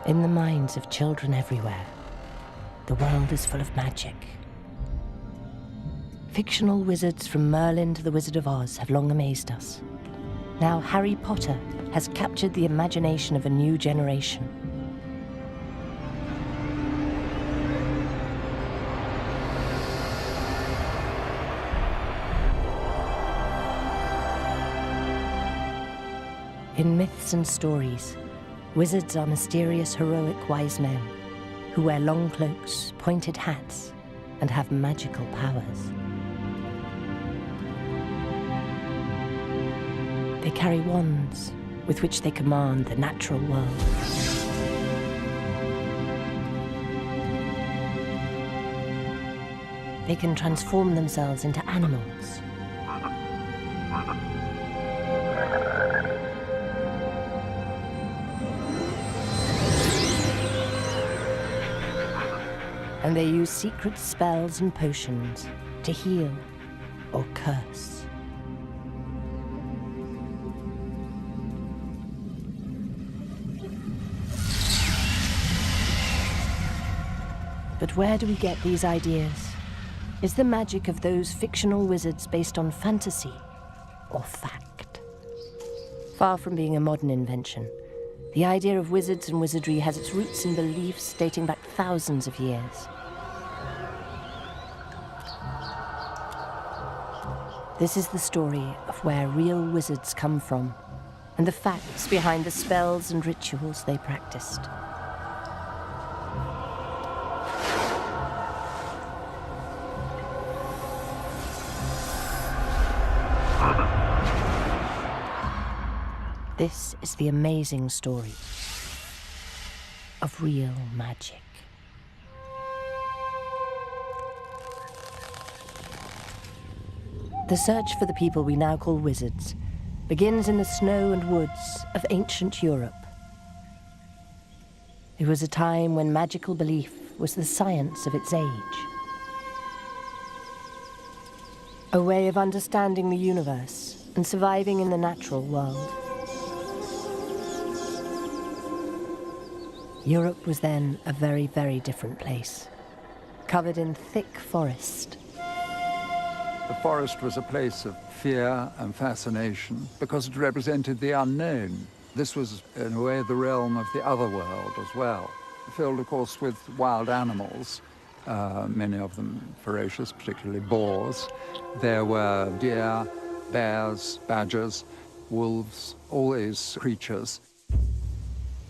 In the minds of children everywhere, the world is full of magic. Fictional wizards from Merlin to the Wizard of Oz have long amazed us. Now Harry Potter has captured the imagination of a new generation. In myths and stories, wizards are mysterious, heroic wise men who wear long cloaks, pointed hats, and have magical powers. They carry wands with which they command the natural world. They can transform themselves into animals. And they use secret spells and potions to heal or curse. But where do we get these ideas? Is the magic of those fictional wizards based on fantasy or fact? Far from being a modern invention, the idea of wizards and wizardry has its roots in beliefs dating back thousands of years. This is the story of where real wizards come from and the facts behind the spells and rituals they practiced. This is the amazing story of real magic. The search for the people we now call wizards begins in the snow and woods of ancient Europe. It was a time when magical belief was the science of its age. A way of understanding the universe and surviving in the natural world. Europe was then a very, very different place, covered in thick forest. The forest was a place of fear and fascination because it represented the unknown. This was, in a way, the realm of the other world as well, filled, of course, with wild animals, many of them ferocious, particularly boars. There were deer, bears, badgers, wolves, all these creatures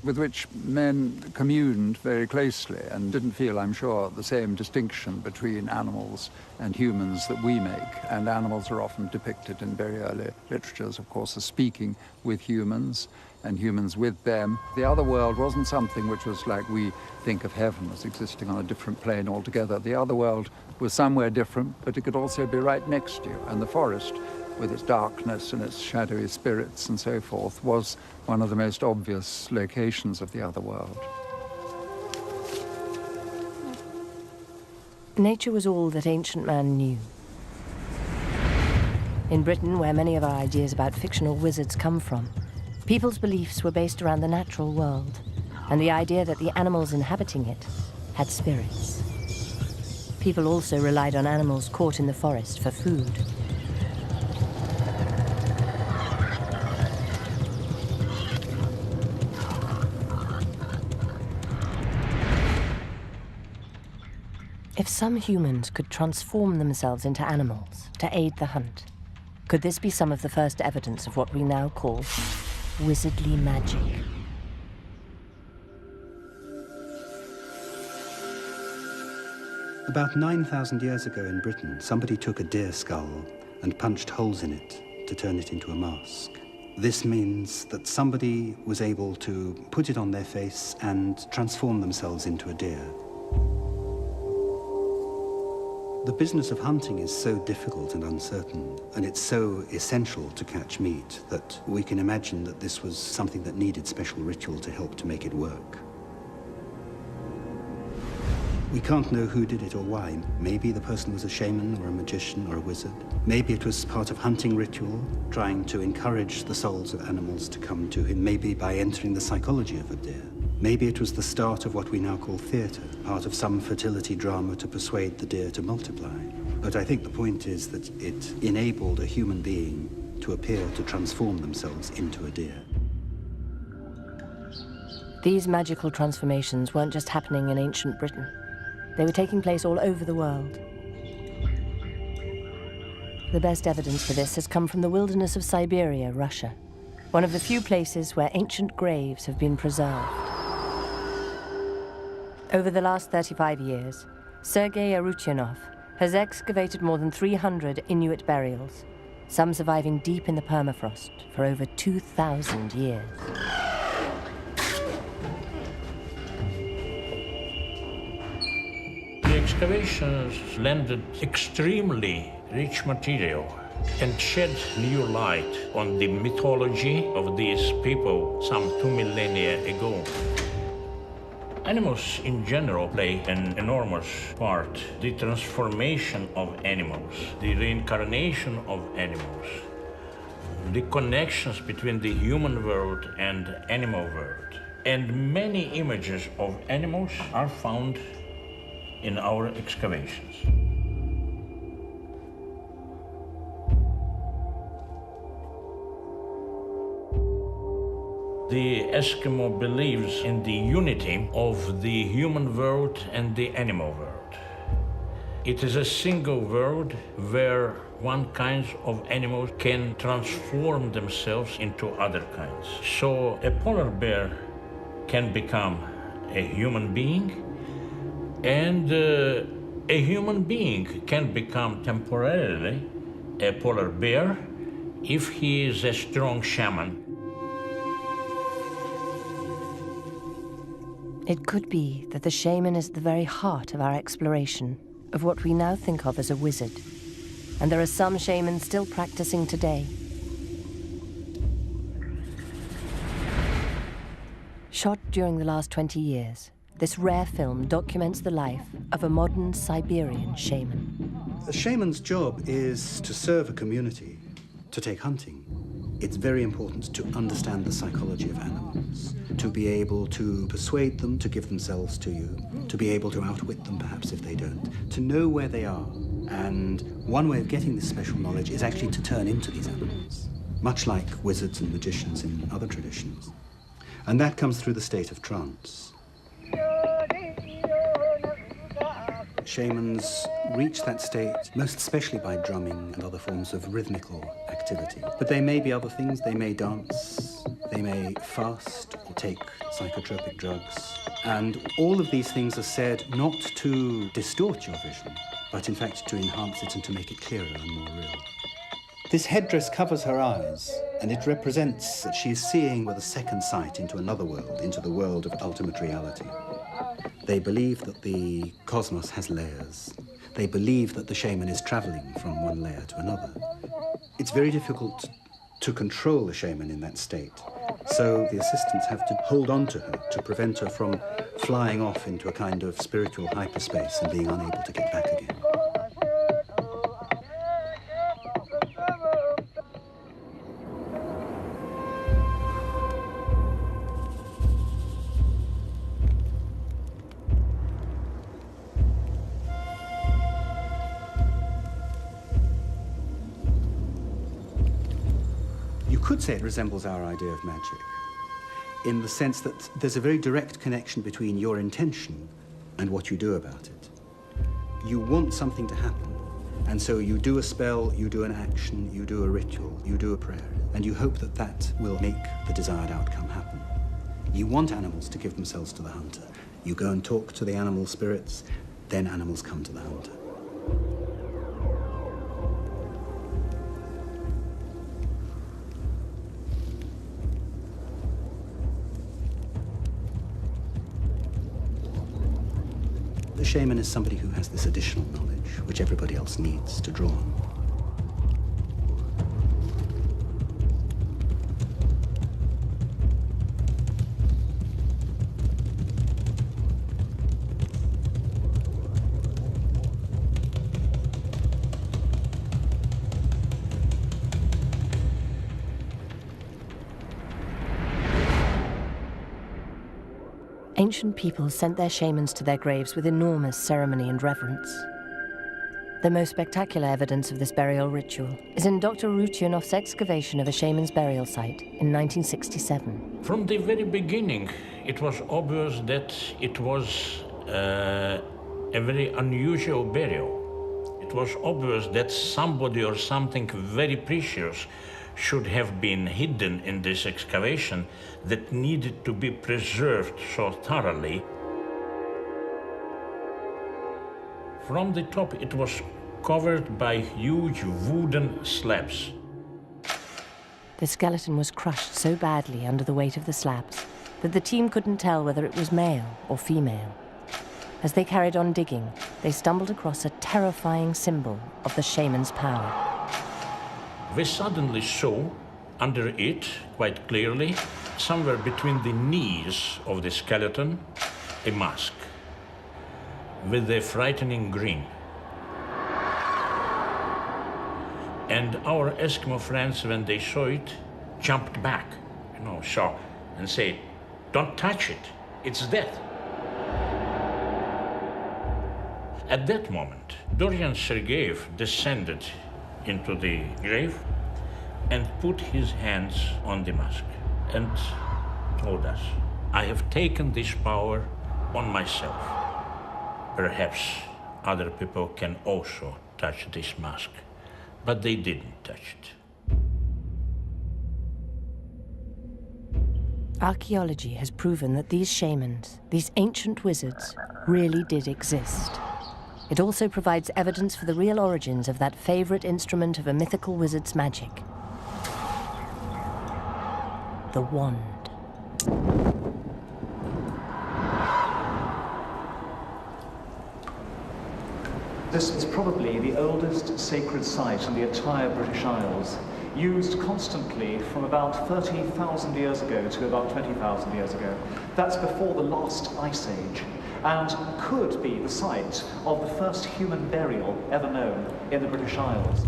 with which men communed very closely and didn't feel, I'm sure, the same distinction between animals and humans that we make. And animals are often depicted in very early literatures, of course, as speaking with humans and humans with them. The other world wasn't something which was like we think of heaven as existing on a different plane altogether. The other world was somewhere different, but it could also be right next to you. And the forest, with its darkness and its shadowy spirits and so forth, was one of the most obvious locations of the other world. Nature was all that ancient man knew. In Britain, where many of our ideas about fictional wizards come from, people's beliefs were based around the natural world and the idea that the animals inhabiting it had spirits. People also relied on animals caught in the forest for food. If some humans could transform themselves into animals to aid the hunt, could this be some of the first evidence of what we now call wizardly magic? About 9,000 years ago in Britain, somebody took a deer skull and punched holes in it to turn it into a mask. This means that somebody was able to put it on their face and transform themselves into a deer. The business of hunting is so difficult and uncertain, and it's so essential to catch meat, that we can imagine that this was something that needed special ritual to help to make it work. We can't know who did it or why. Maybe the person was a shaman or a magician or a wizard. Maybe it was part of hunting ritual, trying to encourage the souls of animals to come to him, maybe by entering the psychology of a deer. Maybe it was the start of what we now call theatre, part of some fertility drama to persuade the deer to multiply. But I think the point is that it enabled a human being to appear to transform themselves into a deer. These magical transformations weren't just happening in ancient Britain. They were taking place all over the world. The best evidence for this has come from the wilderness of Siberia, Russia, one of the few places where ancient graves have been preserved. Over the last 35 years, Sergei Arutyanov has excavated more than 300 Inuit burials, some surviving deep in the permafrost for over 2,000 years. The excavations landed extremely rich material and shed new light on the mythology of these people some 2 millennia ago. Animals in general play an enormous part. The transformation of animals, the reincarnation of animals, the connections between the human world and animal world. And many images of animals are found in our excavations. The Eskimo believes in the unity of the human world and the animal world. It is a single world where one kind of animals can transform themselves into other kinds. So a polar bear can become a human being, and a human being can become temporarily a polar bear if he is a strong shaman. It could be that the shaman is the very heart of our exploration of what we now think of as a wizard. And there are some shamans still practicing today. Shot during the last 20 years, this rare film documents the life of a modern Siberian shaman. A shaman's job is to serve a community, to take hunting. It's very important to understand the psychology of animals, to be able to persuade them to give themselves to you, to be able to outwit them perhaps if they don't, to know where they are. And one way of getting this special knowledge is actually to turn into these animals, much like wizards and magicians in other traditions. And that comes through the state of trance. Shamans reach that state most especially by drumming and other forms of rhythmical activity. But they may be other things. They may dance, they may fast or take psychotropic drugs. And all of these things are said not to distort your vision, but in fact to enhance it and to make it clearer and more real. This headdress covers her eyes, and it represents that she is seeing with a second sight into another world, into the world of ultimate reality. They believe that the cosmos has layers. They believe that the shaman is traveling from one layer to another. It's very difficult to control the shaman in that state. So the assistants have to hold on to her to prevent her from flying off into a kind of spiritual hyperspace and being unable to get back again. You could say it resembles our idea of magic, in the sense that there's a very direct connection between your intention and what you do about it. You want something to happen, and so you do a spell, you do an action, you do a ritual, you do a prayer, and you hope that that will make the desired outcome happen. You want animals to give themselves to the hunter. You go and talk to the animal spirits, then animals come to the hunter. The shaman is somebody who has this additional knowledge, which everybody else needs to draw on. Ancient peoples sent their shamans to their graves with enormous ceremony and reverence. The most spectacular evidence of this burial ritual is in Dr. Rutyanov's excavation of a shaman's burial site in 1967. From the very beginning, it was obvious that it was a very unusual burial. It was obvious that somebody or something very precious should have been hidden in this excavation that needed to be preserved so thoroughly. From the top, it was covered by huge wooden slabs. The skeleton was crushed so badly under the weight of the slabs that the team couldn't tell whether it was male or female. As they carried on digging, they stumbled across a terrifying symbol of the shaman's power. We suddenly saw under it, quite clearly, somewhere between the knees of the skeleton, a mask with a frightening grin. And our Eskimo friends, when they saw it, jumped back, shocked, and said, "Don't touch it, it's death." At that moment, Dorian Sergeyev descended into the grave and put his hands on the mask and told us, "I have taken this power on myself. Perhaps other people can also touch this mask." But they didn't touch it. Archaeology has proven that these shamans, these ancient wizards, really did exist. It also provides evidence for the real origins of that favorite instrument of a mythical wizard's magic. The wand. This is probably the oldest sacred site in the entire British Isles, used constantly from about 30,000 years ago to about 20,000 years ago. That's before the last ice age, and could be the site of the first human burial ever known in the British Isles.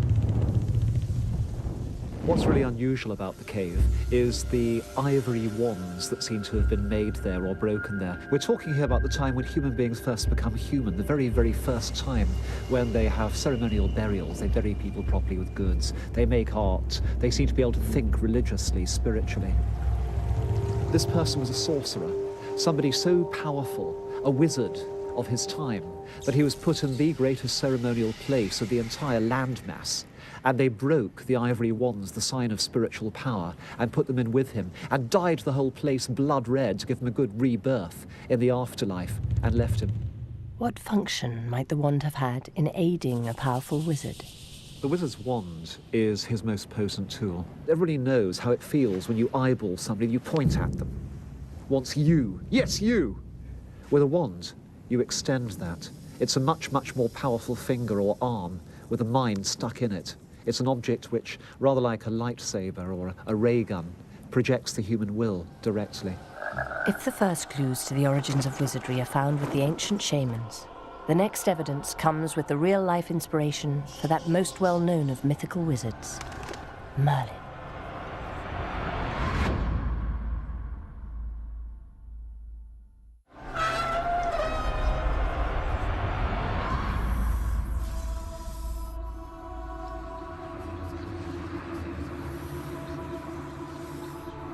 What's really unusual about the cave is the ivory wands that seem to have been made there or broken there. We're talking here about the time when human beings first become human, the very, very first time when they have ceremonial burials. They bury people properly with goods. They make art. They seem to be able to think religiously, spiritually. This person was a sorcerer, somebody so powerful, a wizard of his time, that he was put in the greatest ceremonial place of the entire landmass. And they broke the ivory wands, the sign of spiritual power, and put them in with him, and dyed the whole place blood red to give him a good rebirth in the afterlife, and left him. What function might the wand have had in aiding a powerful wizard? The wizard's wand is his most potent tool. Everybody knows how it feels when you eyeball somebody, you point at them. Wants you, yes, you! With a wand, you extend that. It's a much, much more powerful finger or arm with a mind stuck in it. It's an object which, rather like a lightsaber or a ray gun, projects the human will directly. If the first clues to the origins of wizardry are found with the ancient shamans, the next evidence comes with the real-life inspiration for that most well-known of mythical wizards, Merlin.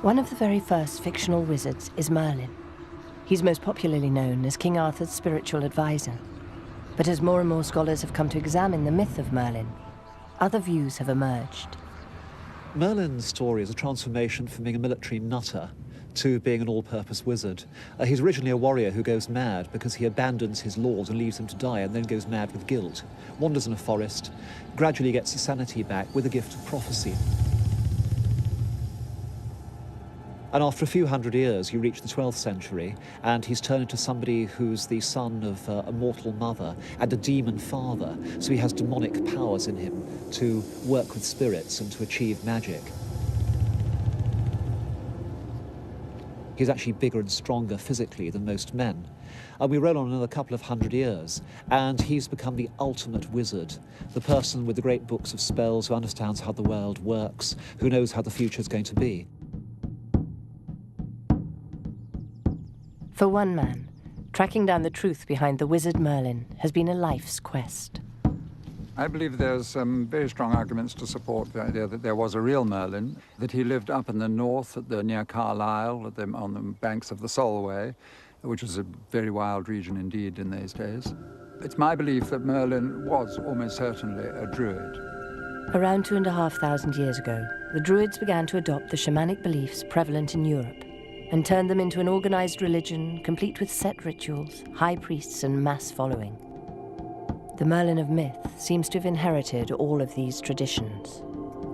One of the very first fictional wizards is Merlin. He's most popularly known as King Arthur's spiritual advisor. But as more and more scholars have come to examine the myth of Merlin, other views have emerged. Merlin's story is a transformation from being a military nutter to being an all-purpose wizard. He's originally a warrior who goes mad because he abandons his lord and leaves him to die, and then goes mad with guilt, wanders in a forest, gradually gets his sanity back with a gift of prophecy. And after a few hundred years, you reach the 12th century, and he's turned into somebody who's the son of a mortal mother and a demon father, so he has demonic powers in him to work with spirits and to achieve magic. He's actually bigger and stronger physically than most men. And we roll on another couple of hundred years, and he's become the ultimate wizard, the person with the great books of spells who understands how the world works, who knows how the future's going to be. For one man, tracking down the truth behind the wizard Merlin has been a life's quest. I believe there's some very strong arguments to support the idea that there was a real Merlin, that he lived up in the north near Carlisle, on the banks of the Solway, which was a very wild region indeed in those days. It's my belief that Merlin was almost certainly a druid. Around 2,500 years ago, the Druids began to adopt the shamanic beliefs prevalent in Europe and turned them into an organized religion complete with set rituals, high priests, and mass following. The Merlin of myth seems to have inherited all of these traditions.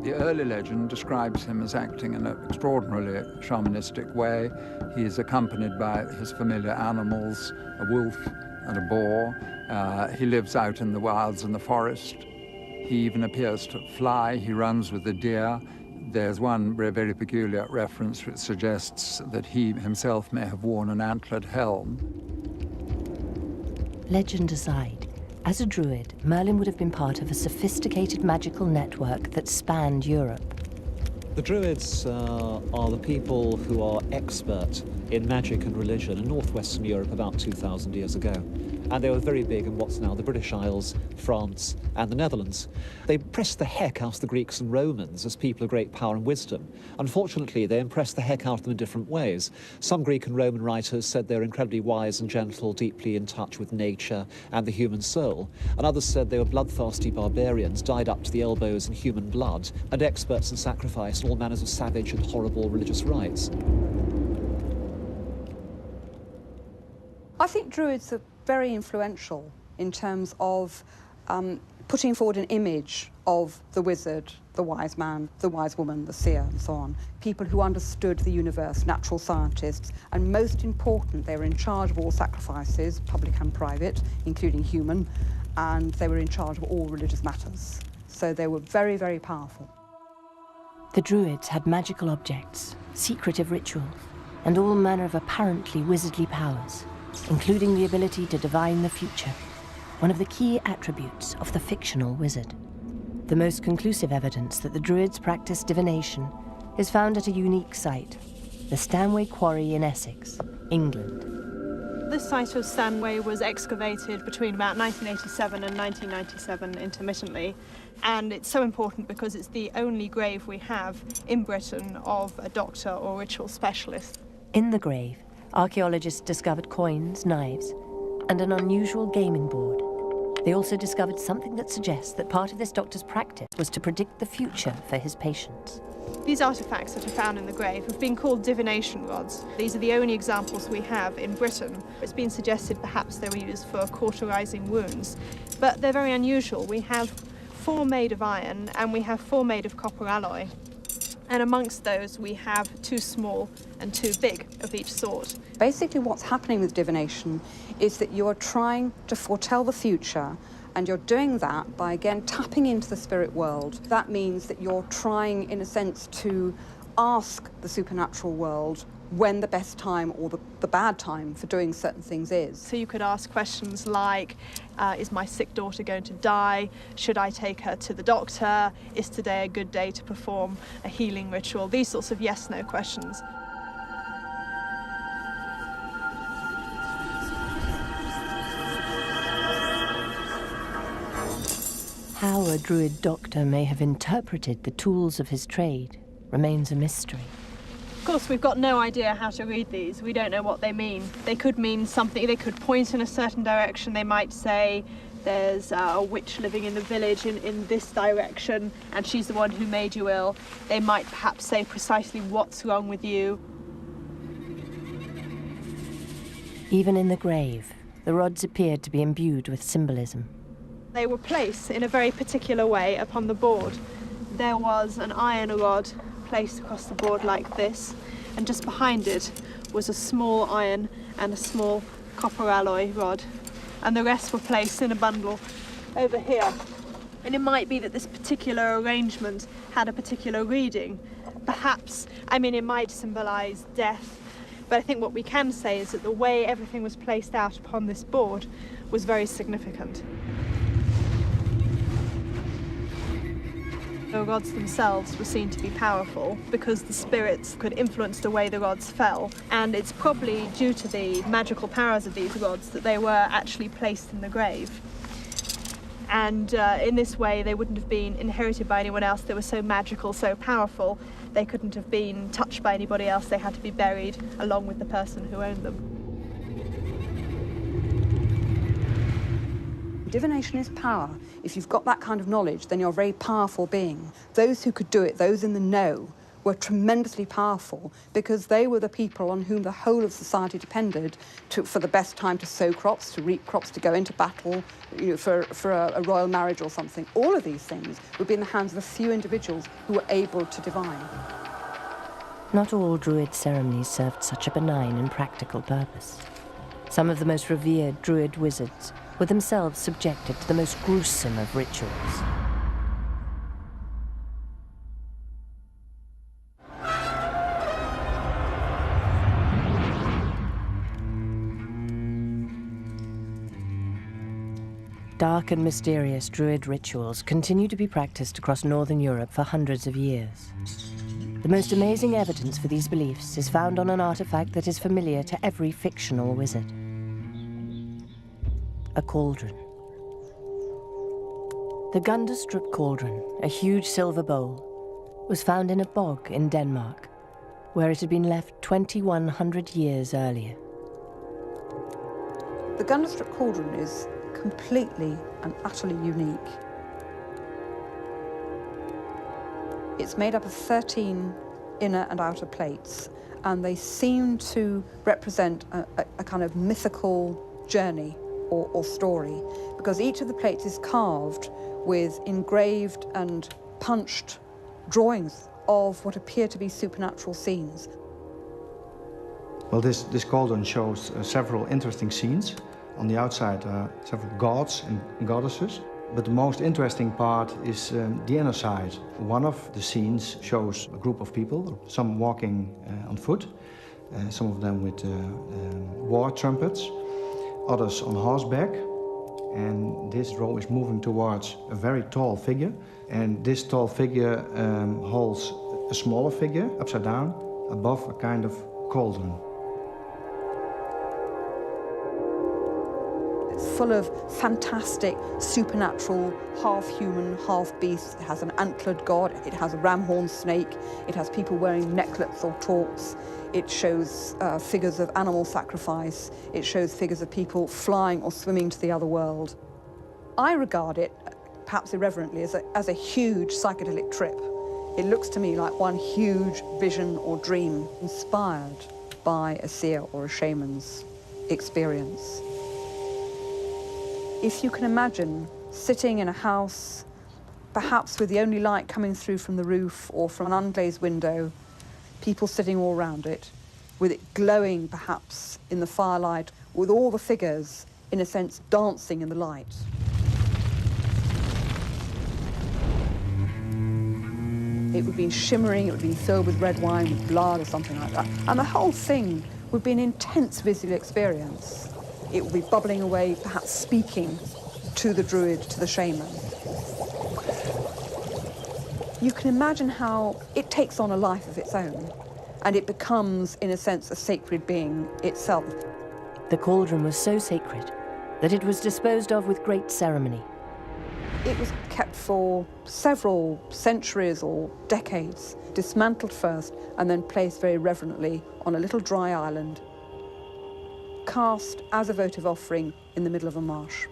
The early legend describes him as acting in an extraordinarily shamanistic way. He is accompanied by his familiar animals, a wolf and a boar. He lives out in the wilds and the forest. He even appears to fly. He runs with the deer. There's one very peculiar reference which suggests that he himself may have worn an antlered helm. Legend aside, as a druid, Merlin would have been part of a sophisticated magical network that spanned Europe. The Druids are the people who are expert in magic and religion in northwestern Europe about 2,000 years ago. And they were very big in what's now the British Isles, France, and the Netherlands. They impressed the heck out of the Greeks and Romans as people of great power and wisdom. Unfortunately, they impressed the heck out of them in different ways. Some Greek and Roman writers said they were incredibly wise and gentle, deeply in touch with nature and the human soul. And others said they were bloodthirsty barbarians, dyed up to the elbows in human blood, and experts in sacrifice and all manners of savage and horrible religious rites. I think Druids are very influential in terms of putting forward an image of the wizard, the wise man, the wise woman, the seer, and so on. People who understood the universe, natural scientists, and most important, they were in charge of all sacrifices, public and private, including human, and they were in charge of all religious matters. So they were very, very powerful. The Druids had magical objects, secretive rituals, and all manner of apparently wizardly powers, including the ability to divine the future, one of the key attributes of the fictional wizard. The most conclusive evidence that the Druids practiced divination is found at a unique site, the Stanway Quarry in Essex, England. This site of Stanway was excavated between about 1987 and 1997 intermittently, and it's so important because it's the only grave we have in Britain of a doctor or ritual specialist. In the grave, archaeologists discovered coins, knives, and an unusual gaming board. They also discovered something that suggests that part of this doctor's practice was to predict the future for his patients. These artefacts that are found in the grave have been called divination rods. These are the only examples we have in Britain. It's been suggested perhaps they were used for cauterizing wounds, but they're very unusual. We have 4 made of iron and we have 4 made of copper alloy. And amongst those, we have 2 small and 2 big of each sort. Basically, what's happening with divination is that you are trying to foretell the future, and you're doing that by, again, tapping into the spirit world. That means that you're trying, in a sense, to ask the supernatural world when the best time or the bad time for doing certain things is. So you could ask questions like, is my sick daughter going to die? Should I take her to the doctor? Is today a good day to perform a healing ritual? These sorts of yes-no questions. How a druid doctor may have interpreted the tools of his trade remains a mystery. Of course, we've got no idea how to read these. We don't know what they mean. They could mean something, they could point in a certain direction. They might say, there's a witch living in the village in this direction, and she's the one who made you ill. They might perhaps say precisely what's wrong with you. Even in the grave, the rods appeared to be imbued with symbolism. They were placed in a very particular way upon the board. There was an iron rod placed across the board like this, and just behind it was a small iron and a small copper alloy rod, and the rest were placed in a bundle over here. And it might be that this particular arrangement had a particular reading. Perhaps, I mean, it might symbolize death, but I think what we can say is that the way everything was placed out upon this board was very significant. The gods themselves were seen to be powerful because the spirits could influence the way the gods fell, and it's probably due to the magical powers of these gods that they were actually placed in the grave. And in this way they wouldn't have been inherited by anyone else. They were so magical, so powerful, they couldn't have been touched by anybody else. They had to be buried along with the person who owned them. Divination is power. If you've got that kind of knowledge, then you're a very powerful being. Those who could do it, those in the know, were tremendously powerful because they were the people on whom the whole of society depended for the best time to sow crops, to reap crops, to go into battle, for a royal marriage or something. All of these things would be in the hands of a few individuals who were able to divine. Not all Druid ceremonies served such a benign and practical purpose. Some of the most revered Druid wizards were themselves subjected to the most gruesome of rituals. Dark and mysterious Druid rituals continue to be practiced across Northern Europe for hundreds of years. The most amazing evidence for these beliefs is found on an artifact that is familiar to every fictional wizard: a cauldron. The Gunderstrup cauldron, a huge silver bowl, was found in a bog in Denmark, where it had been left 2,100 years earlier. The Gunderstrup cauldron is completely and utterly unique. It's made up of 13 inner and outer plates, and they seem to represent a kind of mythical journey or story, because each of the plates is carved with engraved and punched drawings of what appear to be supernatural scenes. Well, this cauldron shows several interesting scenes. On the outside are several gods and goddesses, but the most interesting part is the inner side. One of the scenes shows a group of people, some walking on foot, some of them with war trumpets, others on horseback, and this row is moving towards a very tall figure, and this tall figure holds a smaller figure upside down above a kind of cauldron. It's full of fantastic, supernatural, half-human, half-beast. It has an antlered god, it has a ram-horn snake, it has people wearing necklets or torques, it shows figures of animal sacrifice, it shows figures of people flying or swimming to the other world. I regard it, perhaps irreverently, as a huge psychedelic trip. It looks to me like one huge vision or dream inspired by a seer or a shaman's experience. If you can imagine sitting in a house, perhaps with the only light coming through from the roof or from an unglazed window, people sitting all around it, with it glowing perhaps in the firelight, with all the figures, in a sense, dancing in the light. It would be shimmering, it would be filled with red wine, with blood or something like that. And the whole thing would be an intense visual experience. It would be bubbling away, perhaps speaking to the druid, to the shaman. You can imagine how it takes on a life of its own, and it becomes, in a sense, a sacred being itself. The cauldron was so sacred that it was disposed of with great ceremony. It was kept for several centuries or decades, dismantled first and then placed very reverently on a little dry island, cast as a votive offering in the middle of a marsh.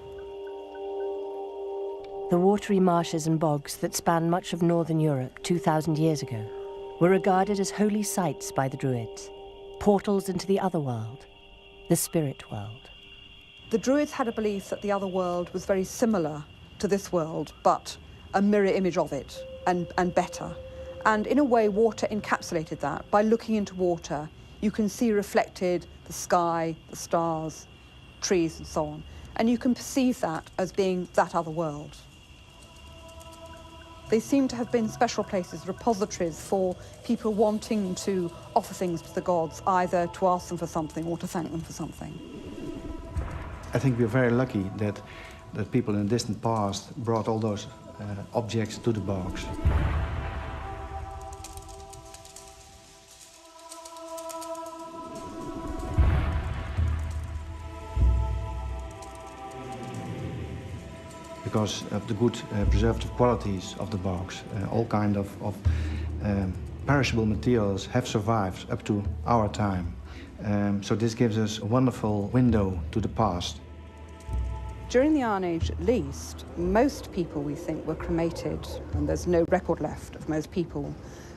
The watery marshes and bogs that span much of northern Europe 2,000 years ago were regarded as holy sites by the Druids, portals into the other world, the spirit world. The Druids had a belief that the other world was very similar to this world, but a mirror image of it, and better. And in a way, water encapsulated that. By looking into water, you can see reflected the sky, the stars, trees, and so on. And you can perceive that as being that other world. They seem to have been special places, repositories for people wanting to offer things to the gods, either to ask them for something or to thank them for something. I think we're very lucky that people in the distant past brought all those objects to the box. Because of the good preservative qualities of the box, all kind of perishable materials have survived up to our time. So this gives us a wonderful window to the past. During the Iron Age, at least, most people, we think, were cremated, and there's no record left of most people.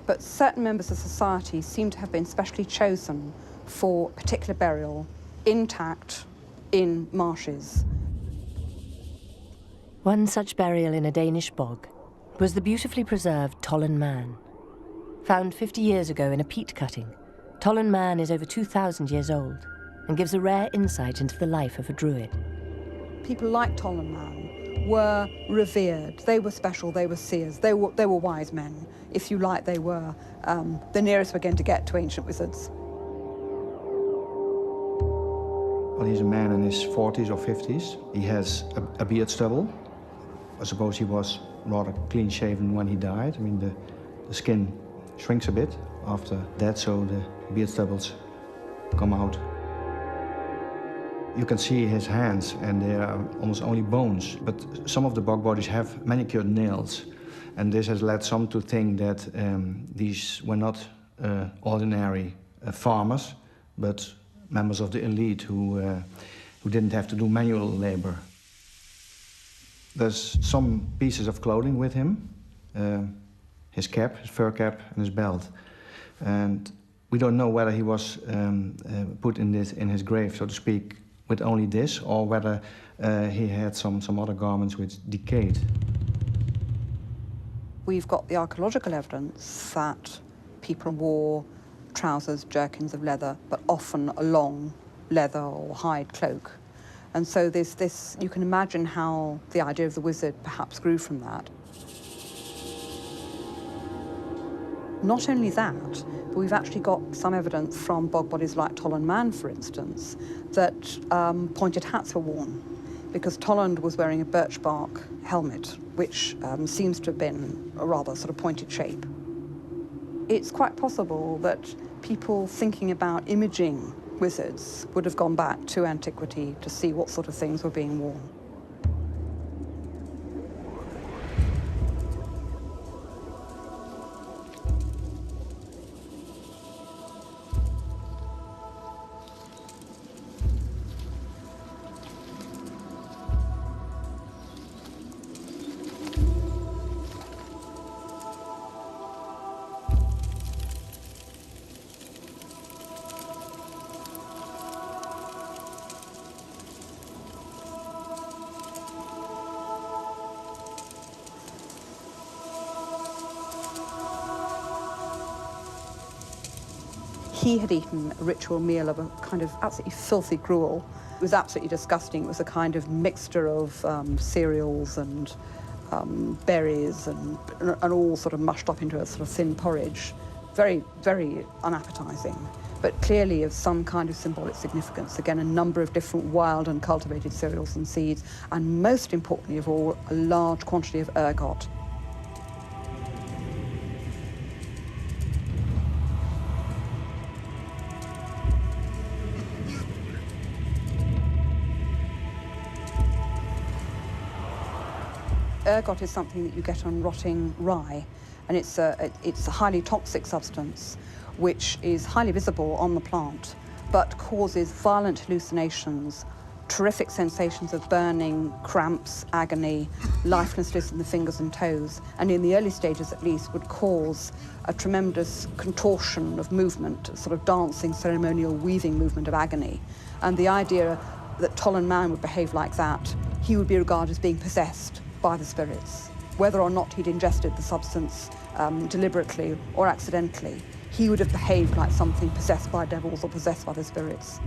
But certain members of society seem to have been specially chosen for particular burial, intact, in marshes. One such burial in a Danish bog was the beautifully preserved Tollen Man. Found 50 years ago in a peat cutting, Tollen Man is over 2,000 years old and gives a rare insight into the life of a druid. People like Tollen Man were revered. They were special, they were seers, they were wise men. If you like, they were the nearest we're going to get to ancient wizards. Well, he's a man in his 40s or 50s. He has a beard stubble. I suppose he was rather clean-shaven when he died. I mean, the skin shrinks a bit after that, so the beard stubbles come out. You can see his hands, and they are almost only bones, but some of the bog bodies have manicured nails, and this has led some to think that these were not ordinary farmers, but members of the elite who didn't have to do manual labor. There's some pieces of clothing with him, his cap, his fur cap, and his belt. And we don't know whether he was put in his grave, so to speak, with only this, or whether he had some other garments which decayed. We've got the archaeological evidence that people wore trousers, jerkins of leather, but often a long leather or hide cloak. And so there's this, you can imagine how the idea of the wizard perhaps grew from that. Not only that, but we've actually got some evidence from bog bodies like Tollen Man, for instance, that pointed hats were worn, because Tolland was wearing a birch bark helmet, which seems to have been a rather sort of pointed shape. It's quite possible that people thinking about imaging wizards would have gone back to antiquity to see what sort of things were being worn. He had eaten a ritual meal of a kind of absolutely filthy gruel. It was absolutely disgusting. It was a kind of mixture of cereals and berries and all sort of mushed up into a sort of thin porridge. Very, very unappetizing, but clearly of some kind of symbolic significance. Again, a number of different wild and cultivated cereals and seeds, and most importantly of all, a large quantity of ergot. Ergot is something that you get on rotting rye, and it's a highly toxic substance which is highly visible on the plant, but causes violent hallucinations, terrific sensations of burning, cramps, agony, lifelessness in the fingers and toes, and in the early stages at least would cause a tremendous contortion of movement, a sort of dancing, ceremonial, weaving movement of agony. And the idea that Tollen Man would behave like that, he would be regarded as being possessed by the spirits. Whether or not he'd ingested the substance deliberately or accidentally, he would have behaved like something possessed by devils or possessed by the spirits.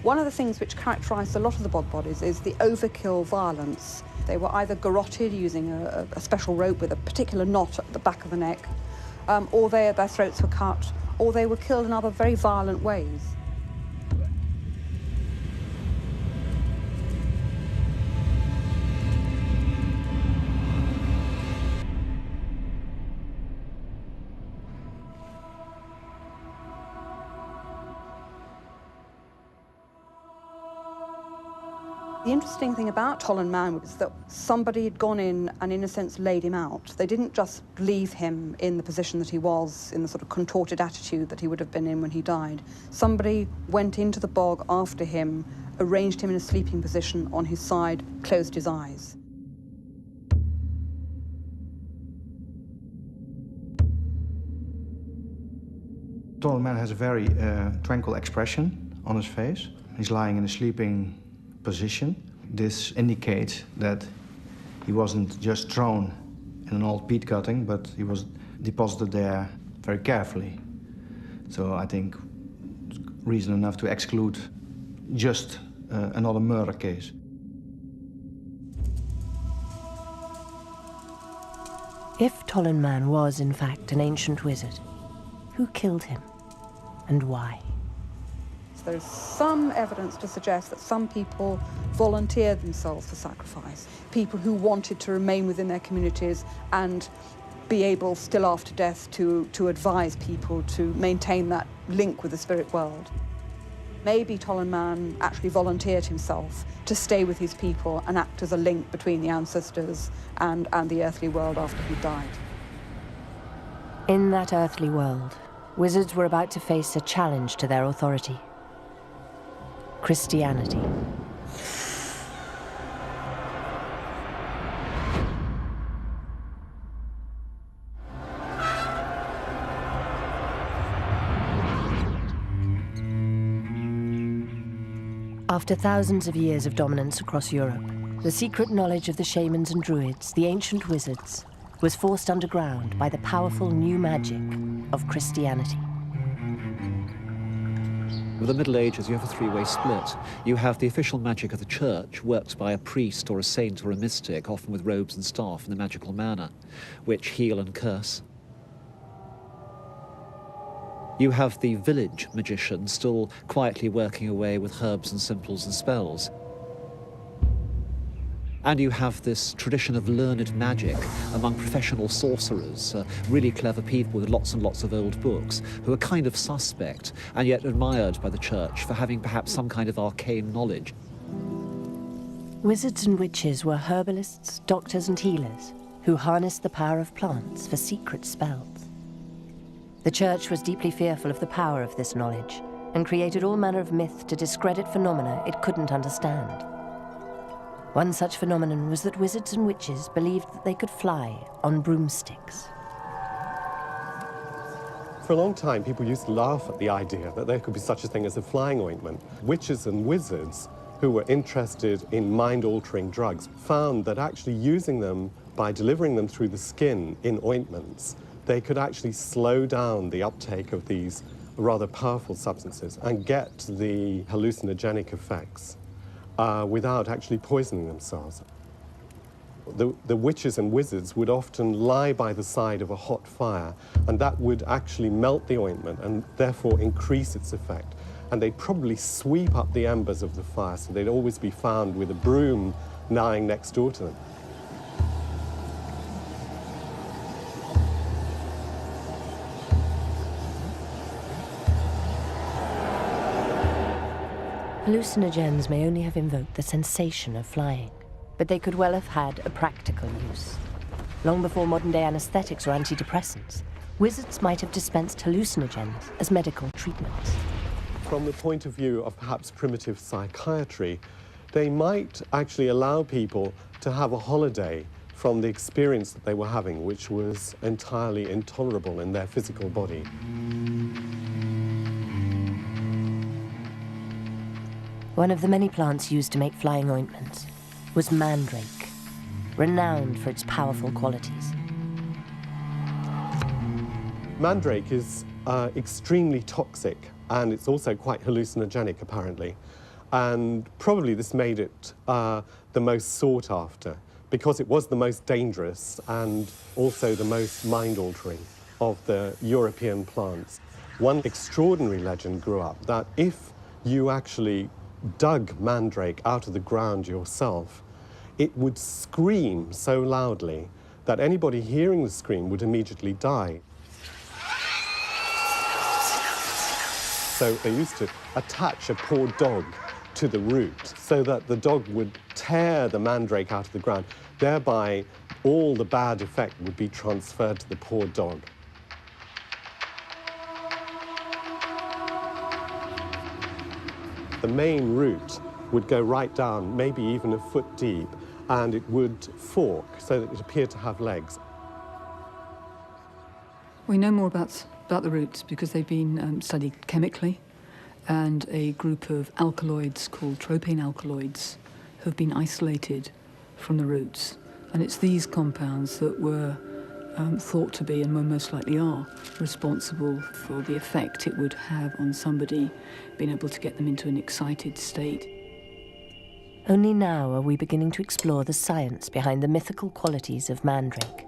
One of the things which characterised a lot of the bod bodies is the overkill violence. They were either garroted using a special rope with a particular knot at the back of the neck, or their throats were cut, or they were killed in other very violent ways. The interesting thing about Tolland Man was that somebody had gone in and, in a sense, laid him out. They didn't just leave him in the position that he was, in the sort of contorted attitude that he would have been in when he died. Somebody went into the bog after him, arranged him in a sleeping position on his side, closed his eyes. Tolland Man has a very tranquil expression on his face. He's lying in a sleeping position. This indicates that he wasn't just thrown in an old peat cutting, but he was deposited there very carefully. So I think reason enough to exclude just another murder case. If Tolland Man was, in fact, an ancient wizard, who killed him and why? There's some evidence to suggest that some people volunteered themselves for sacrifice. People who wanted to remain within their communities and be able, still after death, to advise people to maintain that link with the spirit world. Maybe Tolland Man actually volunteered himself to stay with his people and act as a link between the ancestors and the earthly world after he died. In that earthly world, wizards were about to face a challenge to their authority. Christianity. After thousands of years of dominance across Europe, the secret knowledge of the shamans and druids, the ancient wizards, was forced underground by the powerful new magic of Christianity. With the Middle Ages, you have a three-way split. You have the official magic of the church, worked by a priest or a saint or a mystic, often with robes and staff in a magical manner, which heal and curse. You have the village magician, still quietly working away with herbs and simples and spells. And you have this tradition of learned magic among professional sorcerers, really clever people with lots and lots of old books, who are kind of suspect and yet admired by the church for having perhaps some kind of arcane knowledge. Wizards and witches were herbalists, doctors and healers who harnessed the power of plants for secret spells. The church was deeply fearful of the power of this knowledge and created all manner of myth to discredit phenomena it couldn't understand. One such phenomenon was that wizards and witches believed that they could fly on broomsticks. For a long time, people used to laugh at the idea that there could be such a thing as a flying ointment. Witches and wizards who were interested in mind-altering drugs found that actually using them by delivering them through the skin in ointments, they could actually slow down the uptake of these rather powerful substances and get the hallucinogenic effects without actually poisoning themselves. The witches and wizards would often lie by the side of a hot fire, and that would actually melt the ointment and therefore increase its effect. And they'd probably sweep up the embers of the fire, so they'd always be found with a broom lying next door to them. Hallucinogens may only have invoked the sensation of flying, but they could well have had a practical use. Long before modern-day anesthetics or antidepressants, wizards might have dispensed hallucinogens as medical treatments. From the point of view of perhaps primitive psychiatry, they might actually allow people to have a holiday from the experience that they were having, which was entirely intolerable in their physical body. One of the many plants used to make flying ointments was mandrake, renowned for its powerful qualities. Mandrake is extremely toxic, and it's also quite hallucinogenic, apparently. And probably this made it the most sought after, because it was the most dangerous and also the most mind-altering of the European plants. One extraordinary legend grew up that if you actually dug mandrake out of the ground yourself, it would scream so loudly that anybody hearing the scream would immediately die. So they used to attach a poor dog to the root so that the dog would tear the mandrake out of the ground. Thereby, all the bad effect would be transferred to the poor dog. The main root would go right down, maybe even a foot deep, and it would fork so that it appeared to have legs. We know more about the roots because they've been studied chemically, and a group of alkaloids called tropane alkaloids have been isolated from the roots. And it's these compounds that were thought to be, and most likely are, responsible for the effect it would have on somebody, being able to get them into an excited state. Only now are we beginning to explore the science behind the mythical qualities of mandrake.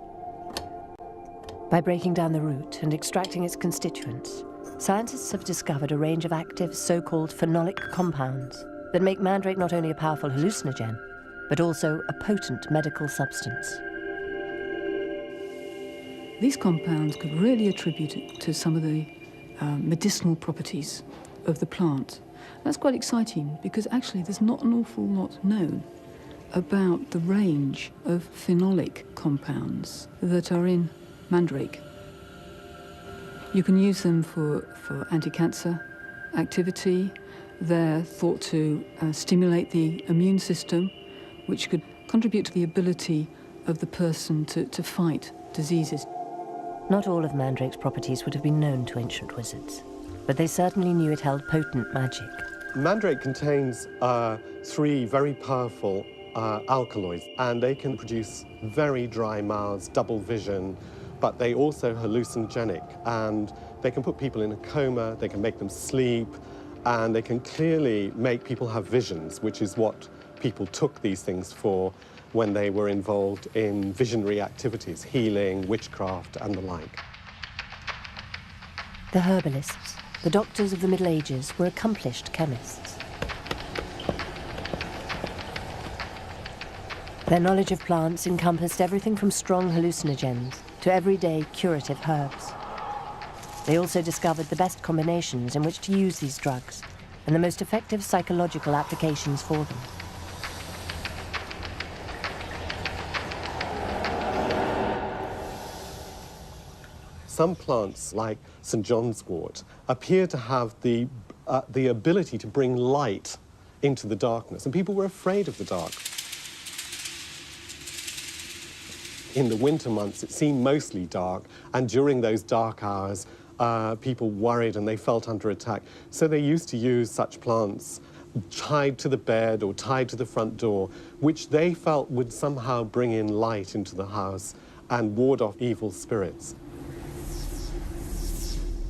By breaking down the root and extracting its constituents, scientists have discovered a range of active so-called phenolic compounds that make mandrake not only a powerful hallucinogen, but also a potent medical substance. These compounds could really attribute it to some of the medicinal properties of the plant. That's quite exciting because actually there's not an awful lot known about the range of phenolic compounds that are in mandrake. You can use them for anti-cancer activity. They're thought to stimulate the immune system, which could contribute to the ability of the person to fight diseases. Not all of mandrake's properties would have been known to ancient wizards, but they certainly knew it held potent magic. Mandrake contains 3 very powerful alkaloids, and they can produce very dry mouths, double vision, but they also hallucinogenic, and they can put people in a coma, they can make them sleep, and they can clearly make people have visions, which is what people took these things for when they were involved in visionary activities, healing, witchcraft, and the like. The herbalists, the doctors of the Middle Ages, were accomplished chemists. Their knowledge of plants encompassed everything from strong hallucinogens to everyday curative herbs. They also discovered the best combinations in which to use these drugs and the most effective psychological applications for them. Some plants, like St. John's wort, appear to have the ability to bring light into the darkness, and people were afraid of the dark. In the winter months, it seemed mostly dark, and during those dark hours, people worried and they felt under attack. So they used to use such plants tied to the bed or tied to the front door, which they felt would somehow bring in light into the house and ward off evil spirits.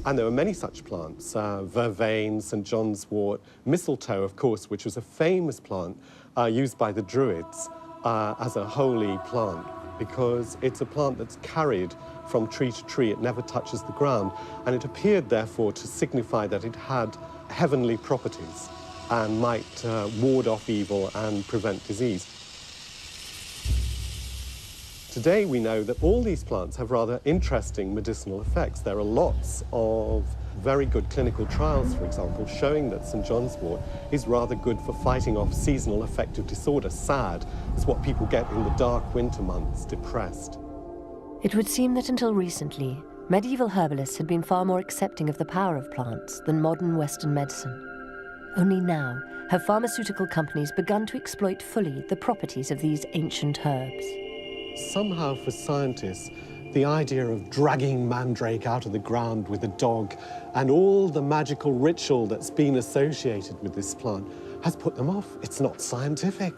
And there were many such plants, vervain, St. John's wort, mistletoe, of course, which was a famous plant used by the Druids as a holy plant, because it's a plant that's carried from tree to tree. It never touches the ground, and it appeared, therefore, to signify that it had heavenly properties and might ward off evil and prevent disease. Today we know that all these plants have rather interesting medicinal effects. There are lots of very good clinical trials, for example, showing that St. John's wort is rather good for fighting off seasonal affective disorder. SAD is what people get in the dark winter months, depressed. It would seem that until recently, medieval herbalists had been far more accepting of the power of plants than modern Western medicine. Only now have pharmaceutical companies begun to exploit fully the properties of these ancient herbs. Somehow for scientists, the idea of dragging mandrake out of the ground with a dog and all the magical ritual that's been associated with this plant has put them off. It's not scientific.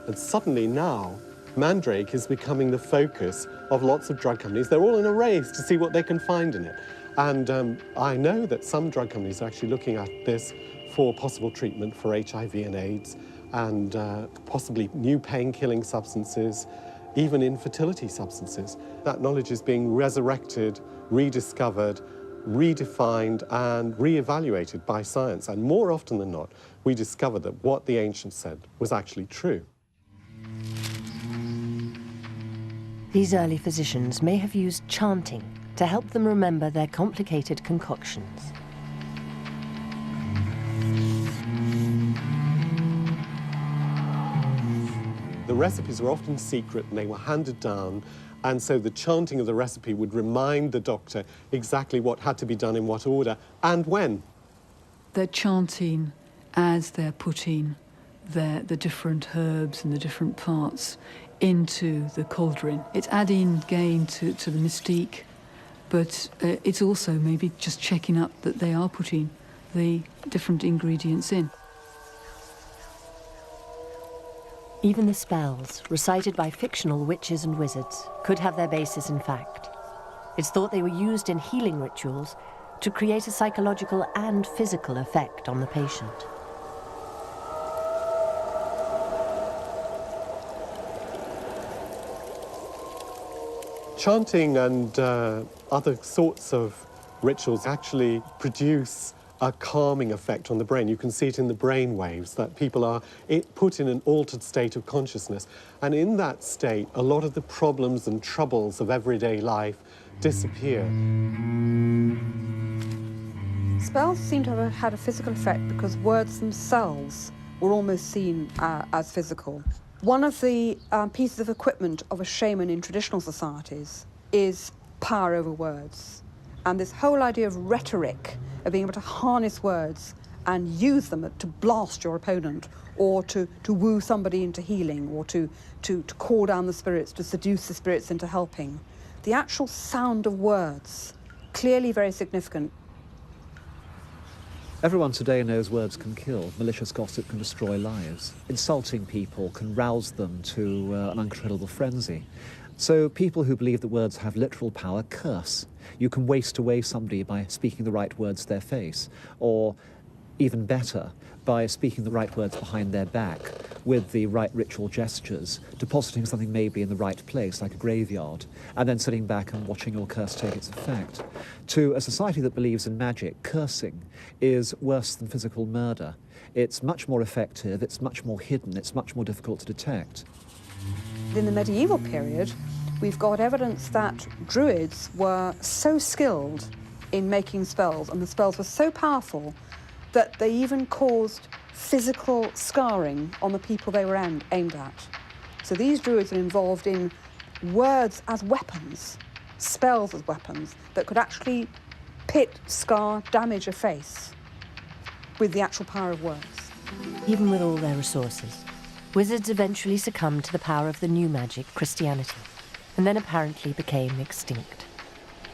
And suddenly now, mandrake is becoming the focus of lots of drug companies. They're all in a race to see what they can find in it. And I know that some drug companies are actually looking at this for possible treatment for HIV and AIDS, and possibly new pain-killing substances, even infertility substances. That knowledge is being resurrected, rediscovered, redefined and re-evaluated by science. And more often than not, we discover that what the ancients said was actually true. These early physicians may have used chanting to help them remember their complicated concoctions. The recipes were often secret and they were handed down, and so the chanting of the recipe would remind the doctor exactly what had to be done in what order and when. They're chanting as they're putting the different herbs and the different parts into the cauldron. It's adding gain to the mystique, but it's also maybe just checking up that they are putting the different ingredients in. Even the spells, recited by fictional witches and wizards, could have their basis in fact. It's thought they were used in healing rituals to create a psychological and physical effect on the patient. Chanting and other sorts of rituals actually produce a calming effect on the brain. You can see it in the brain waves, that people are put in an altered state of consciousness. And in that state, a lot of the problems and troubles of everyday life disappear. Spells seem to have had a physical effect because words themselves were almost seen as physical. One of the pieces of equipment of a shaman in traditional societies is power over words. And this whole idea of rhetoric, of being able to harness words and use them to blast your opponent, or to woo somebody into healing, or to call down the spirits, to seduce the spirits into helping. The actual sound of words, clearly very significant. Everyone today knows words can kill. Malicious gossip can destroy lives. Insulting people can rouse them to an uncontrollable frenzy. So people who believe that words have literal power curse. You can waste away somebody by speaking the right words to their face, or even better, by speaking the right words behind their back with the right ritual gestures, depositing something maybe in the right place, like a graveyard, and then sitting back and watching your curse take its effect. To a society that believes in magic, cursing is worse than physical murder. It's much more effective, it's much more hidden, it's much more difficult to detect. In the medieval period, we've got evidence that druids were so skilled in making spells, and the spells were so powerful that they even caused physical scarring on the people they were aimed at. So these druids were involved in words as weapons, spells as weapons, that could actually pit, scar, damage a face with the actual power of words. Even with all their resources, wizards eventually succumbed to the power of the new magic, Christianity, and then apparently became extinct.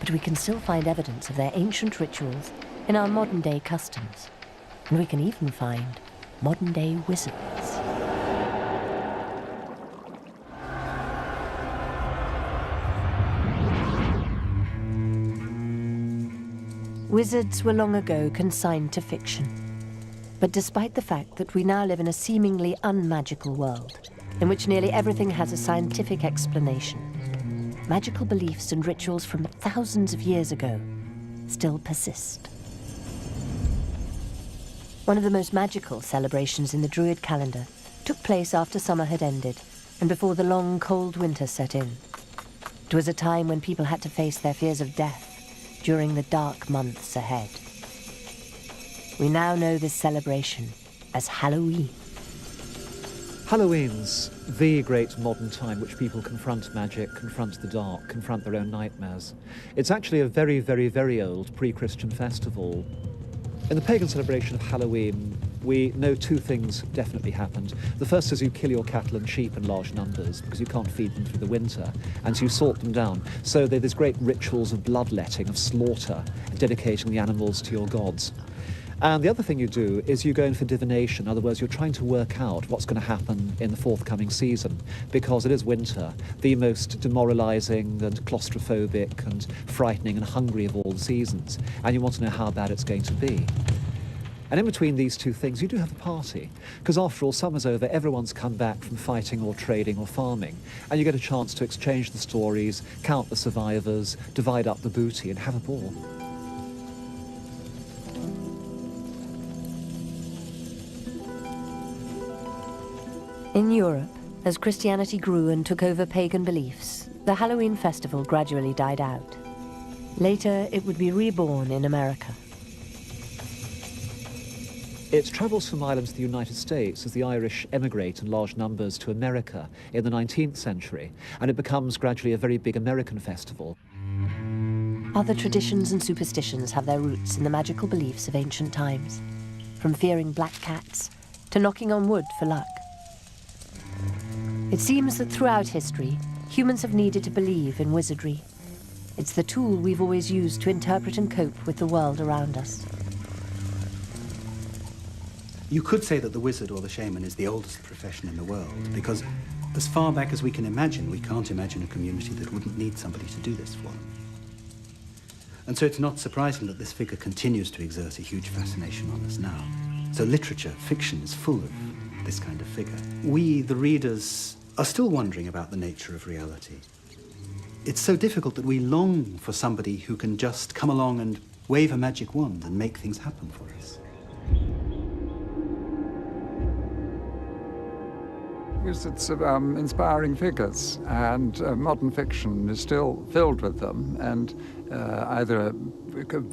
But we can still find evidence of their ancient rituals in our modern-day customs, and we can even find modern-day wizards. Wizards were long ago consigned to fiction. But despite the fact that we now live in a seemingly unmagical world, in which nearly everything has a scientific explanation, magical beliefs and rituals from thousands of years ago still persist. One of the most magical celebrations in the Druid calendar took place after summer had ended and before the long, cold winter set in. It was a time when people had to face their fears of death during the dark months ahead. We now know this celebration as Halloween. Halloween's the great modern time which people confront magic, confront the dark, confront their own nightmares. It's actually a very, very, very old pre-Christian festival. In the pagan celebration of Halloween, we know two things definitely happened. The first is you kill your cattle and sheep in large numbers because you can't feed them through the winter, and so you salt them down. So there are these great rituals of bloodletting, of slaughter, dedicating the animals to your gods. And the other thing you do is you go in for divination. In other words, you're trying to work out what's going to happen in the forthcoming season, because it is winter, the most demoralizing and claustrophobic and frightening and hungry of all the seasons, and you want to know how bad it's going to be. And in between these two things, you do have a party. Because after all, summer's over, everyone's come back from fighting or trading or farming. And you get a chance to exchange the stories, count the survivors, divide up the booty, and have a ball. In Europe, as Christianity grew and took over pagan beliefs, the Halloween festival gradually died out. Later, it would be reborn in America. It travels from Ireland to the United States as the Irish emigrate in large numbers to America in the 19th century, and it becomes gradually a very big American festival. Other traditions and superstitions have their roots in the magical beliefs of ancient times, from fearing black cats to knocking on wood for luck. It seems that throughout history, humans have needed to believe in wizardry. It's the tool we've always used to interpret and cope with the world around us. You could say that the wizard or the shaman is the oldest profession in the world, because as far back as we can imagine, we can't imagine a community that wouldn't need somebody to do this for them. And so it's not surprising that this figure continues to exert a huge fascination on us now. So literature, fiction is full of this kind of figure. We, the readers, are still wondering about the nature of reality. It's so difficult that we long for somebody who can just come along and wave a magic wand and make things happen for us. Wizards are inspiring figures, and modern fiction is still filled with them, and either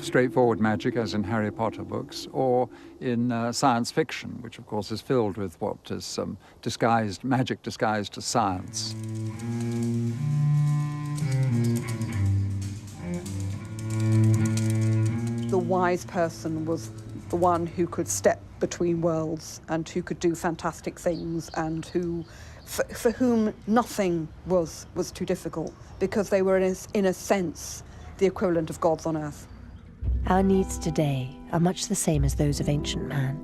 straightforward magic, as in Harry Potter books, or in science fiction, which of course is filled with what is magic disguised as science. The wise person was the one who could step between worlds and who could do fantastic things, and who, for whom nothing was too difficult, because they were, in a sense, the equivalent of gods on earth. Our needs today are much the same as those of ancient man.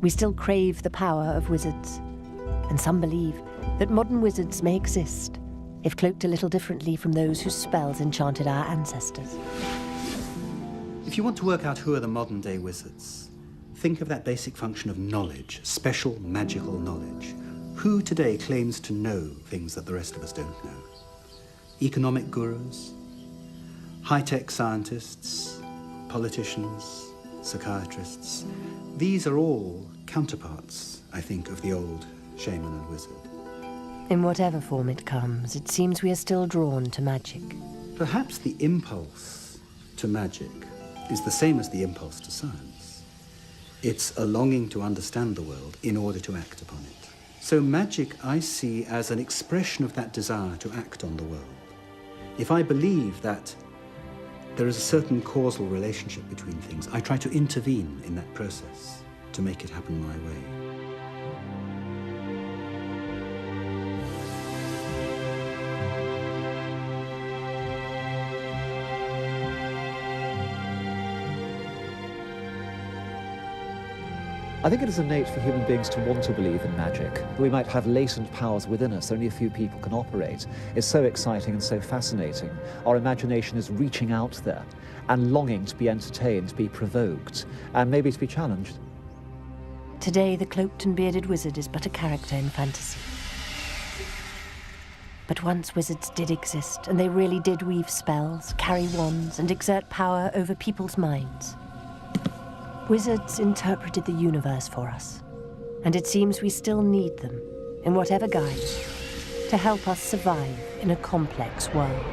We still crave the power of wizards, and some believe that modern wizards may exist, if cloaked a little differently from those whose spells enchanted our ancestors. If you want to work out who are the modern-day wizards, think of that basic function of knowledge, special magical knowledge. Who today claims to know things that the rest of us don't know? Economic gurus, high-tech scientists, politicians, psychiatrists. These are all counterparts, I think, of the old shaman and wizard. In whatever form it comes, it seems we are still drawn to magic. Perhaps the impulse to magic is the same as the impulse to science. It's a longing to understand the world in order to act upon it. So magic I see as an expression of that desire to act on the world. If I believe that there is a certain causal relationship between things, I try to intervene in that process to make it happen my way. I think it is innate for human beings to want to believe in magic. We might have latent powers within us only a few people can operate. It's so exciting and so fascinating. Our imagination is reaching out there and longing to be entertained, to be provoked, and maybe to be challenged. Today, the cloaked and bearded wizard is but a character in fantasy. But once wizards did exist, and they really did weave spells, carry wands, and exert power over people's minds. Wizards interpreted the universe for us, and it seems we still need them, in whatever guise, to help us survive in a complex world.